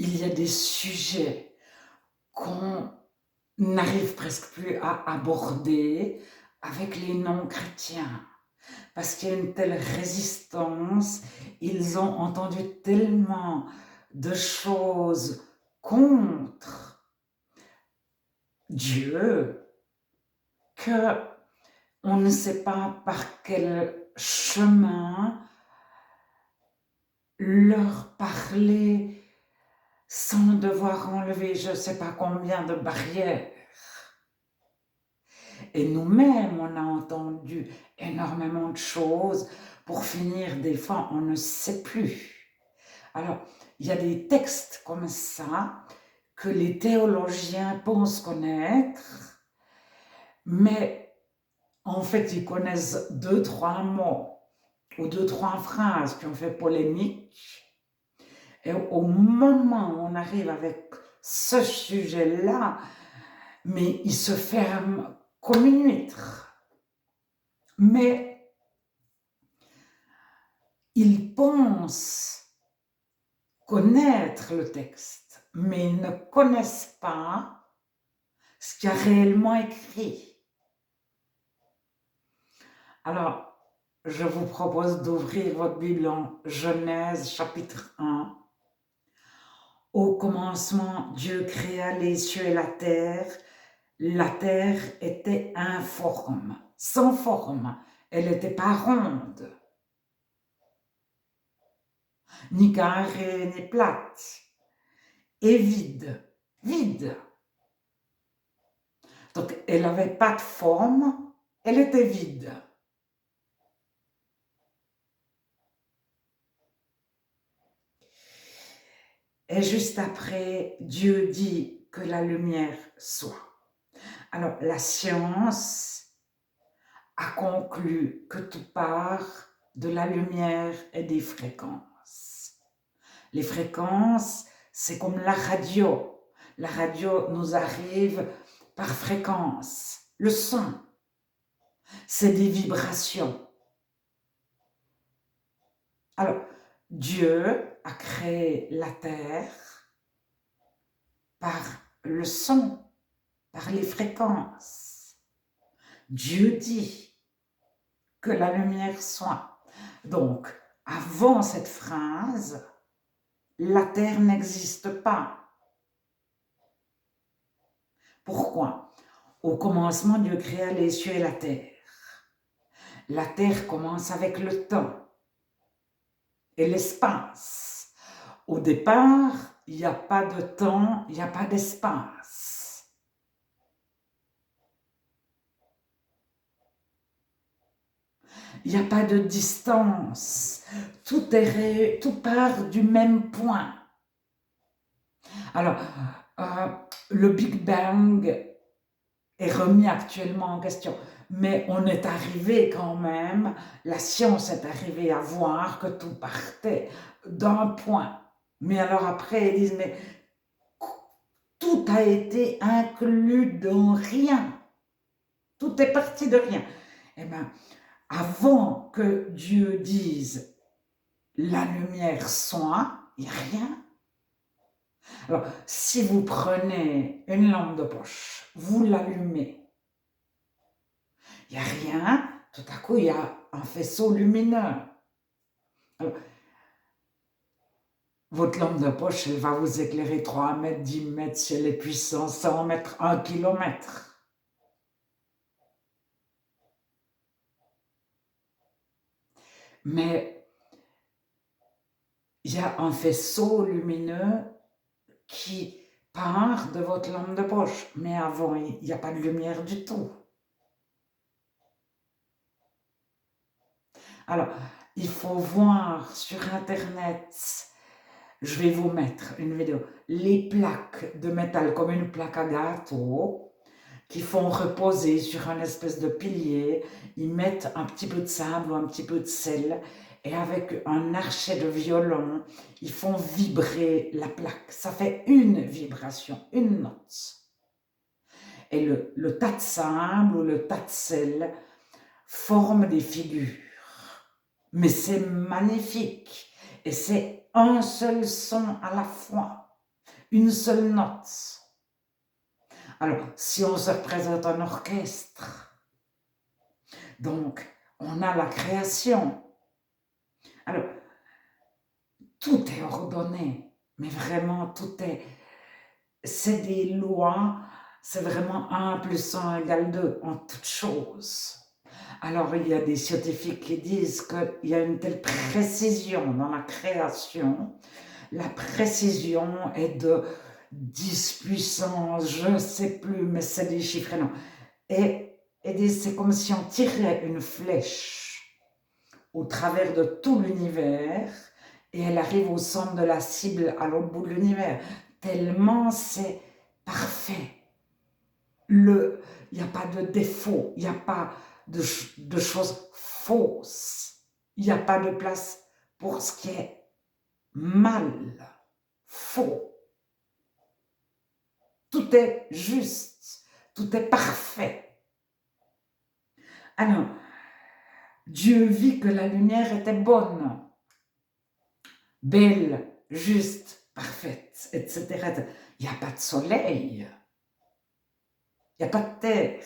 il y a des sujets qu'on n'arrive presque plus à aborder avec les non-chrétiens. Parce qu'il y a une telle résistance, ils ont entendu tellement de choses contre Dieu que on ne sait pas par quel chemin leur parler sans devoir enlever je ne sais pas combien de barrières. Et nous-mêmes, on a entendu énormément de choses. Pour finir, des fois, on ne sait plus. Alors, il y a des textes comme ça que les théologiens pensent connaître, mais en fait, ils connaissent 2, 3 mots ou 2, 3 phrases qui ont fait polémique. Et au moment où on arrive avec ce sujet-là, mais il se ferme comme une huître. Mais ils pensent connaître le texte, mais ils ne connaissent pas ce qu'il y a réellement écrit. Alors, je vous propose d'ouvrir votre Bible en Genèse chapitre 1. Au commencement, Dieu créa les cieux et la terre. La terre était informe, sans forme. Elle n'était pas ronde, ni carrée, ni plate, et vide, vide. Donc, elle n'avait pas de forme, elle était vide. Et juste après, Dieu dit que la lumière soit. Alors, la science a conclu que tout part de la lumière et des fréquences. Les fréquences, c'est comme la radio. La radio nous arrive par fréquence. Le son, c'est des vibrations. Alors, Dieu a créé la terre par le son, par les fréquences. Dieu dit que la lumière soit. Donc, avant cette phrase, la terre n'existe pas. Pourquoi? Au commencement, Dieu créa les cieux et la terre. La terre commence avec le temps et l'espace. Au départ, il n'y a pas de temps, il n'y a pas d'espace. Il n'y a pas de distance. Tout part du même point. Alors, le Big Bang est remis actuellement en question. Mais on est arrivé quand même, la science est arrivée à voir que tout partait d'un point. Mais alors après, ils disent, mais tout a été inclus dans rien. Tout est parti de rien. Eh bien, avant que Dieu dise la lumière soit, il n'y a rien. Alors, si vous prenez une lampe de poche, vous l'allumez, il n'y a rien, tout à coup, il y a un faisceau lumineux. Alors, votre lampe de poche, elle va vous éclairer 3 mètres, 10 mètres, si elle est puissante, 100 mètres, 1 kilomètre. Mais il y a un faisceau lumineux qui part de votre lampe de poche. Mais avant, il n'y a pas de lumière du tout. Alors, il faut voir sur Internet, je vais vous mettre une vidéo, les plaques de métal comme une plaque à gâteau qui font reposer sur un espèce de pilier. Ils mettent un petit peu de sable ou un petit peu de sel et avec un archet de violon, ils font vibrer la plaque. Ça fait une vibration, une note. Et le tas de sable ou le tas de sel forme des figures. Mais c'est magnifique et c'est un seul son à la fois. une seule note. Alors, si on se représente un orchestre, donc on a la création. Alors, tout est ordonné, mais vraiment tout est, c'est des lois, c'est vraiment 1 plus 1 égale 2 en toutes choses. Alors, il y a des scientifiques qui disent qu'il y a une telle précision dans la création. La précision est de 10 puissance, je ne sais plus, mais c'est des chiffres énormes. Et c'est comme si on tirait une flèche au travers de tout l'univers et elle arrive au centre de la cible à l'autre bout de l'univers. Tellement c'est parfait. Il n'y a pas de défaut, il n'y a pas de choses fausses. Il n'y a pas de place pour ce qui est mal, faux. Tout est juste, tout est parfait. Alors, Dieu vit que la lumière était bonne, belle, juste, parfaite, etc. Il n'y a pas de soleil, il n'y a pas de terre.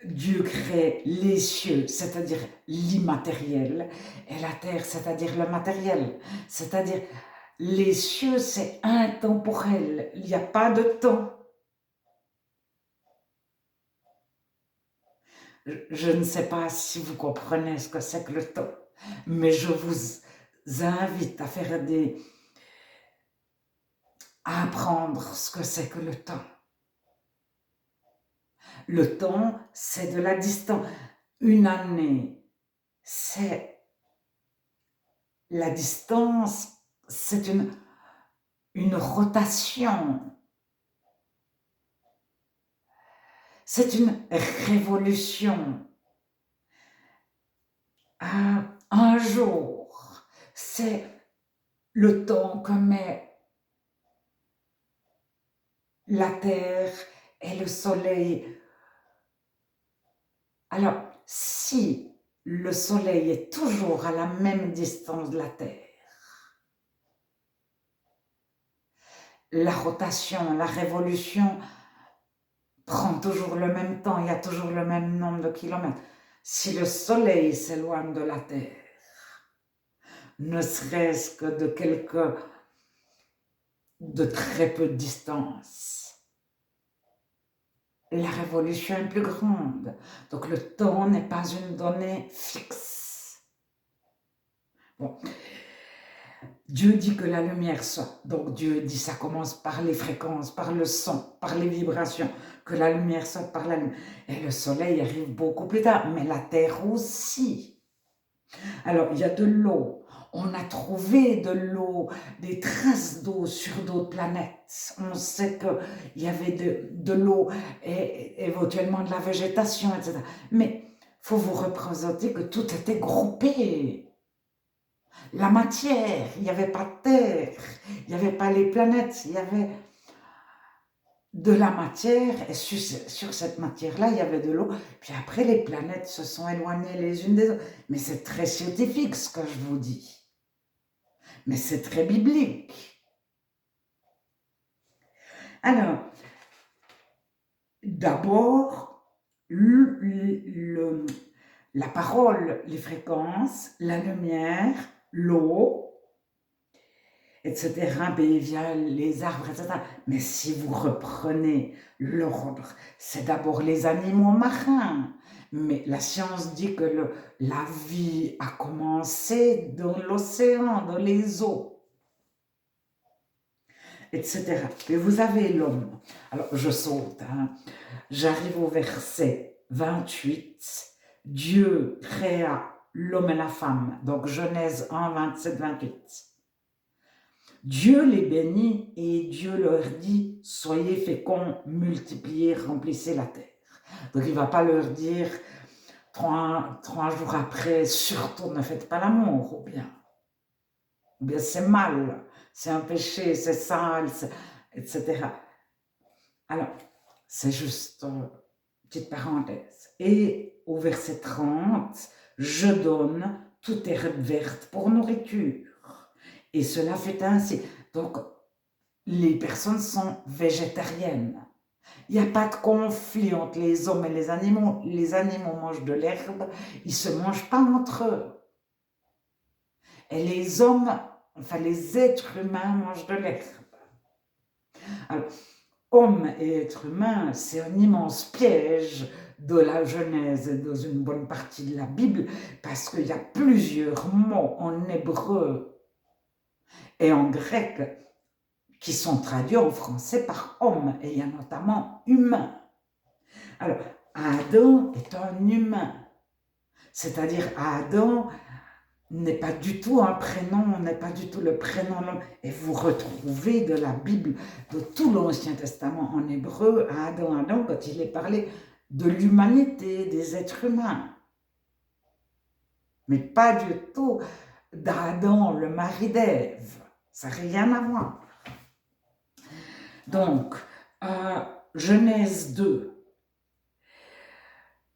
Dieu crée les cieux, c'est-à-dire l'immatériel, et la terre, c'est-à-dire le matériel. C'est-à-dire, les cieux, c'est intemporel, il n'y a pas de temps. Je ne sais pas si vous comprenez ce que c'est que le temps, mais je vous invite à à apprendre ce que c'est que le temps. Le temps, c'est de la distance. Une année, c'est la distance, c'est une rotation. C'est une révolution. Un jour, c'est le temps que met la terre et le soleil. Alors, si le soleil est toujours à la même distance de la terre, la rotation, la révolution prend toujours le même temps, il y a toujours le même nombre de kilomètres. Si le soleil s'éloigne de la terre, ne serait-ce que de très peu de distance, la révolution est plus grande. Donc le temps n'est pas une donnée fixe. Bon. Dieu dit que la lumière soit. Donc Dieu dit, ça commence par les fréquences, par le son, par les vibrations, que la lumière soit par la lumière. Et le soleil arrive beaucoup plus tard, mais la terre aussi. Alors il y a de l'eau. On a trouvé de l'eau, des traces d'eau sur d'autres planètes. On sait qu'il y avait de l'eau et éventuellement de la végétation, etc. Mais il faut vous représenter que tout était groupé. La matière, il n'y avait pas de terre, il n'y avait pas les planètes, il y avait de la matière, et sur cette matière-là, il y avait de l'eau. Puis après, les planètes se sont éloignées les unes des autres. Mais c'est très scientifique ce que je vous dis. Mais c'est très biblique. Alors, d'abord, la parole, les fréquences, la lumière, l'eau, etc., via les arbres, etc. Mais si vous reprenez l'ordre, c'est d'abord les animaux marins. Mais la science dit que la vie a commencé dans l'océan, dans les eaux, etc. Et vous avez l'homme. Alors, je saute, hein. J'arrive au verset 28. Dieu créa l'homme et la femme. Donc, Genèse 1, 27, 28. Dieu les bénit et Dieu leur dit, soyez féconds, multipliez, remplissez la terre. Donc il ne va pas leur dire 3 jours après, surtout ne faites pas l'amour, ou bien c'est mal, c'est un péché, c'est sale, etc. Alors, c'est juste une petite parenthèse. Et au verset 30, je donne toute herbe verte pour nourriture. Et cela fait ainsi. Donc, les personnes sont végétariennes. Il n'y a pas de conflit entre les hommes et les animaux. Les animaux mangent de l'herbe, ils ne se mangent pas entre eux. Et les hommes, enfin les êtres humains mangent de l'herbe. Alors, hommes et êtres humains, c'est un immense piège de la Genèse et dans une bonne partie de la Bible, parce qu'il y a plusieurs mots en hébreu et en grec qui sont traduits en français par homme, et il y a notamment humain. Alors, Adam est un humain, c'est-à-dire Adam n'est pas du tout un prénom, n'est pas du tout le prénom. Et vous retrouvez de la Bible, de tout l'Ancien Testament en hébreu, à Adam, quand il est parlé de l'humanité, des êtres humains. Mais pas du tout d'Adam, le mari d'Ève. Ça n'a rien à voir. Donc, Genèse 2,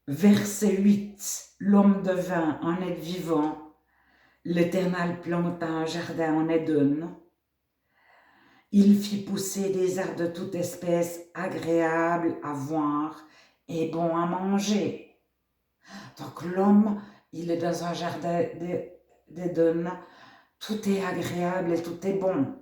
verset 8, l'homme devint un être vivant, l'Éternel planta un jardin en Éden, il fit pousser des arbres de toute espèce agréables à voir et bons à manger. Donc l'homme, il est dans un jardin d'Éden, tout est agréable et tout est bon.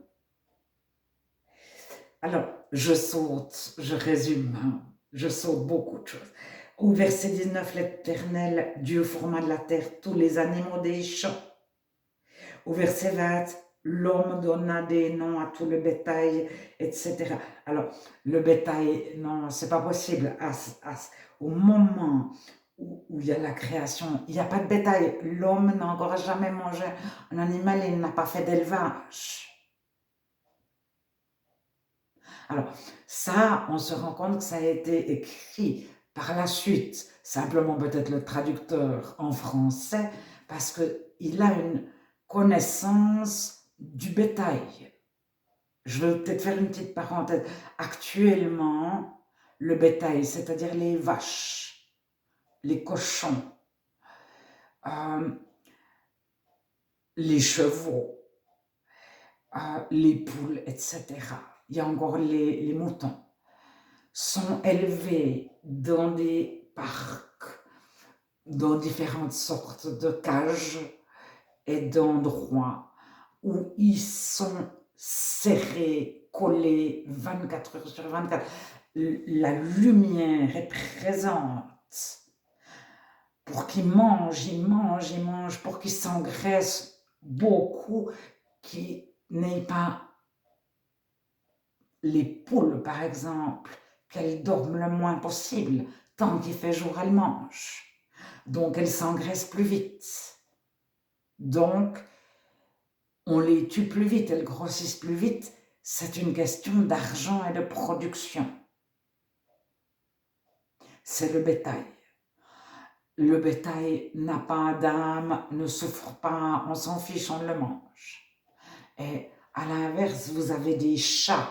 Alors, je saute, je résume, je saute beaucoup de choses. Au verset 19, l'Éternel, Dieu forma de la terre tous les animaux des champs. Au verset 20, l'homme donna des noms à tout le bétail, etc. Alors, le bétail, non, c'est pas possible. Au moment où il y a la création, il n'y a pas de bétail. L'homme n'a encore jamais mangé un animal, il n'a pas fait d'élevage. Alors, ça, on se rend compte que ça a été écrit par la suite, simplement peut-être le traducteur en français, parce qu'il a une connaissance du bétail. Je vais peut-être faire une petite parenthèse. Actuellement, le bétail, c'est-à-dire les vaches, les cochons, les chevaux, les poules, etc. Il y a encore les moutons, sont élevés dans des parcs, dans différentes sortes de cages et d'endroits où ils sont serrés, collés 24 heures sur 24. La lumière est présente pour qu'ils mangent, ils mangent, ils mangent, pour qu'ils s'engraissent beaucoup, qu'ils n'aient pas les poules, par exemple, qu'elles dorment le moins possible. Tant qu'il fait jour, elles mangent. Donc, elles s'engraissent plus vite. Donc, on les tue plus vite, elles grossissent plus vite. C'est une question d'argent et de production. C'est le bétail. Le bétail n'a pas d'âme, ne souffre pas, on s'en fiche, on le mange. Et à l'inverse, vous avez des chats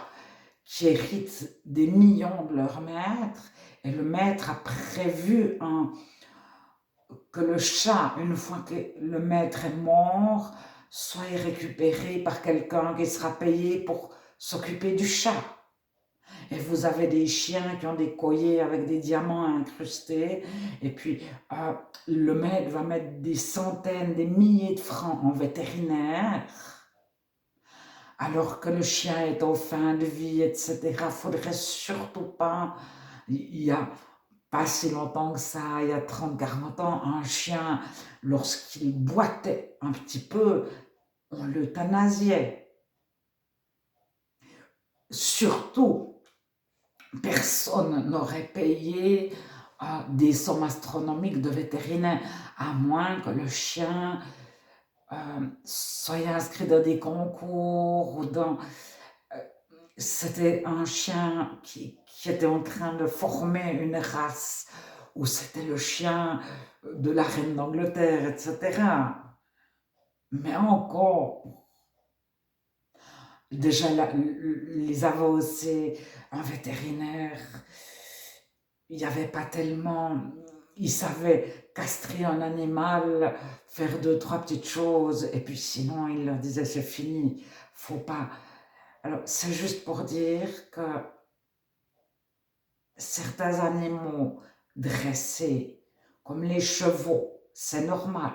qui héritent des millions de leur maître, et le maître a prévu que le chat, une fois que le maître est mort, soit récupéré par quelqu'un qui sera payé pour s'occuper du chat. Et vous avez des chiens qui ont des colliers avec des diamants incrustés, et puis le maître va mettre des centaines, des milliers de francs en vétérinaire, alors que le chien est en fin de vie, etc. Il ne faudrait surtout pas. Il y a pas si longtemps que ça, il y a 30-40 ans, un chien, lorsqu'il boitait un petit peu, on l'euthanasiait. Surtout, personne n'aurait payé des sommes astronomiques de vétérinaire, à moins que le chien soit inscrit dans des concours ou dans... C'était un chien qui était en train de former une race, où c'était le chien de la reine d'Angleterre, etc. Mais encore, déjà, les avancées en vétérinaire, il n'y avait pas tellement... Ils savaient castrer un animal, faire 2-3 petites choses, et puis sinon, ils leur disaient, c'est fini, faut pas... Alors, c'est juste pour dire que certains animaux dressés, comme les chevaux, c'est normal.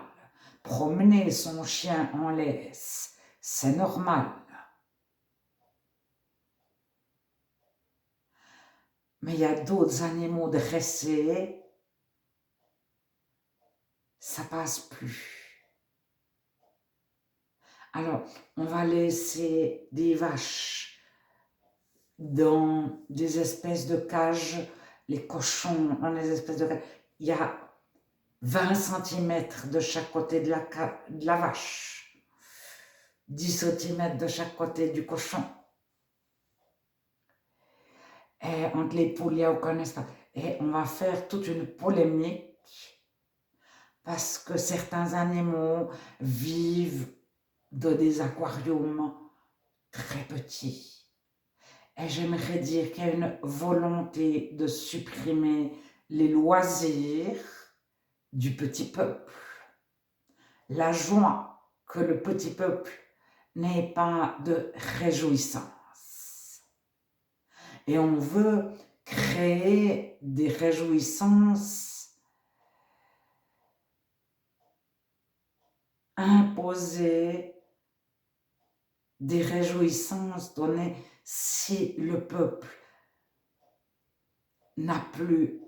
Promener son chien en laisse, c'est normal. Mais il y a d'autres animaux dressés, ça passe plus. Alors, on va laisser des vaches dans des espèces de cages, les cochons dans des espèces de cages. Il y a 20 cm de chaque côté de la vache, 10 cm de chaque côté du cochon. Et entre les poules, il n'y a aucun espace. Et on va faire toute une polémique parce que certains animaux vivent dans des aquariums très petits. Et j'aimerais dire qu'il y a une volonté de supprimer les loisirs du petit peuple. La joie que le petit peuple n'ait pas de réjouissance. Et on veut créer des réjouissances, imposer des réjouissances données si le peuple n'a plus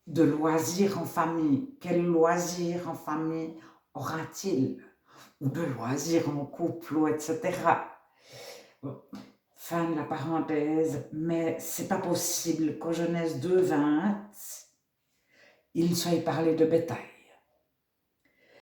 de loisirs en famille. Quel loisir en famille aura-t-il? Ou de loisirs en couple, ou etc. Bon, fin de la parenthèse, mais c'est pas possible qu'au Genèse 2, 20, il soit parlé de bétail.